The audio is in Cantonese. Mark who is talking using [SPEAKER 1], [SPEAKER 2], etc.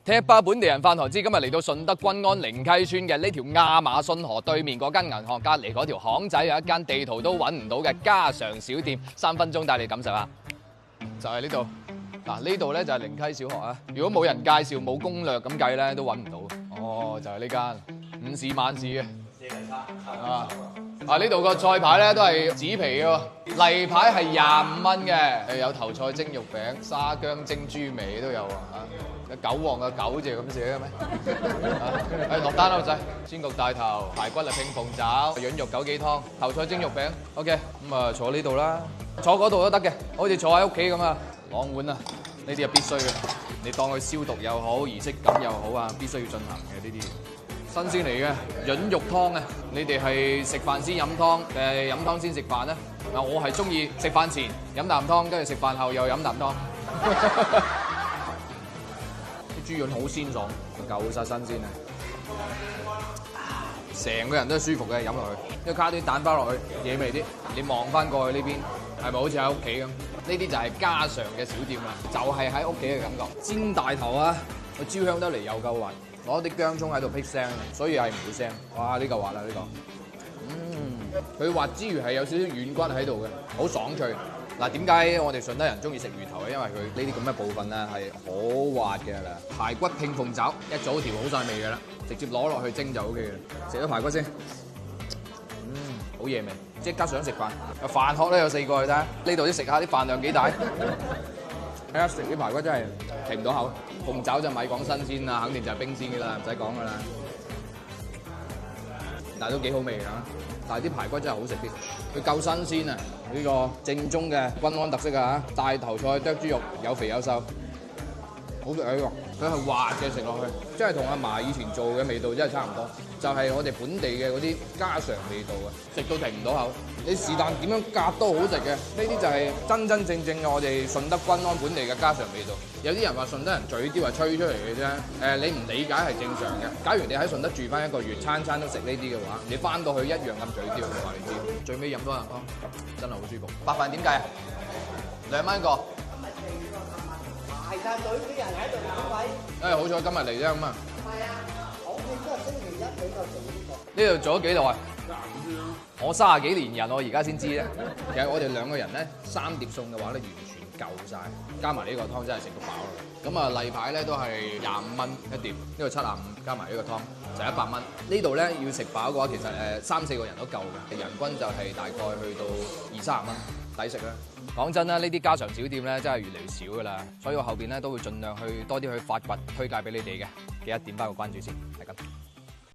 [SPEAKER 1] 踢吧本地人飯堂知今日嚟到順德均安靈溪村嘅呢條亞馬遜河對面嗰間銀行隔離嗰條巷仔有一間地圖都揾唔到嘅家常小店，3分鐘帶你感受下。就係呢度，嗱呢度咧就係靈溪小學啊。如果冇人介紹冇攻略咁計咧，都揾唔到。哦，就係呢間午市晚市嘅。呢度個菜牌咧都係紙皮嘅喎，例牌係25蚊嘅，有頭菜蒸肉餅、沙薑蒸豬尾都有啊。有韭黃嘅韭字咁寫嘅咩？落單啦，仔！鮮焗大頭、排骨啊拼鳳爪、潤肉枸杞湯、頭菜蒸肉餅。OK， 咁啊坐呢度啦，坐嗰度都得嘅，好似坐喺屋企咁啊。朗碗啊，呢啲係必須嘅，你當佢消毒又好、儀式感又好啊，必須要進行嘅呢啲。新鮮嚟嘅潤肉湯啊！你哋係食飯先飲湯，定係飲湯先食飯咧？嗱，我係中意食飯前飲啖湯，跟住食飯後又飲啖湯。啲豬潤好鮮爽，夠晒新鮮啊！成個人都係舒服嘅，飲落去，因為加啲蛋花落去，野味啲。你望翻過去呢邊，係咪好似喺屋企咁？呢啲就係家常嘅小店啦，就係喺屋企嘅感覺。煎大頭啊，佢焦香得嚟又夠滑。攞啲薑葱喺度辟聲，所以係唔會腥。哇！呢嚿滑啦呢個，佢滑之餘係有少少軟骨喺度嘅，好爽脆。嗱，點解我哋順德人中意食魚頭咧？因為佢呢啲咁嘅部分咧係好滑嘅啦。排骨拼鳳爪一早調好晒味嘅啦，直接攞落去蒸就 O K 嘅。食咗排骨先，好嘢味，即刻想食飯。飯殼咧有4個，去睇下呢度啲食下啲飯量幾大。睇下食啲排骨真係停唔到口。鳳爪就咪講新鮮啦，肯定就係冰鮮嘅啦，唔使講噶啦。但係都幾好味㗎，但係啲排骨真係好食啲，佢夠新鮮啊！呢個正宗嘅均安特色啊，大頭菜剁豬肉，有肥有瘦，好食啊！呢個佢係滑嘅食落去，即係同阿嫲以前做嘅味道真係差唔多，就係我哋本地嘅嗰啲家常味道啊，食到停唔到口。你是但點樣夾都好食嘅，呢啲就係真真正正嘅我哋順德均安本地嘅家常味道。有啲人話順德人嘴刁係吹出嚟嘅啫，你唔理解係正常嘅。假如你喺順德住翻1個月，餐餐都食呢啲嘅話，你翻到去一樣咁嘴刁，我話你知。最尾飲多啖湯，真係好舒服。白飯點計啊？2蚊一個。排曬隊啲人喺度等位。好彩今日嚟啫咁啊。係啊，我見都係星期1比較做呢個。呢度做咗幾耐？我30幾年人，我而家先知啫。其實我哋2個人咧，3碟餸嘅話咧，完全夠晒，加埋呢個湯真係食到飽啦。咁啊，例牌咧都係25蚊一碟，呢個75加埋呢個湯就100蚊。呢度咧要食飽嘅話，其實3、4個人都夠嘅，人均就係大概去到20-30蚊，抵食啦。講真啦，呢啲家常小店咧真係越嚟越少噶啦，所以我後邊咧都會盡量去多啲去發掘推介俾你哋嘅，記得點翻個關注先，係咁。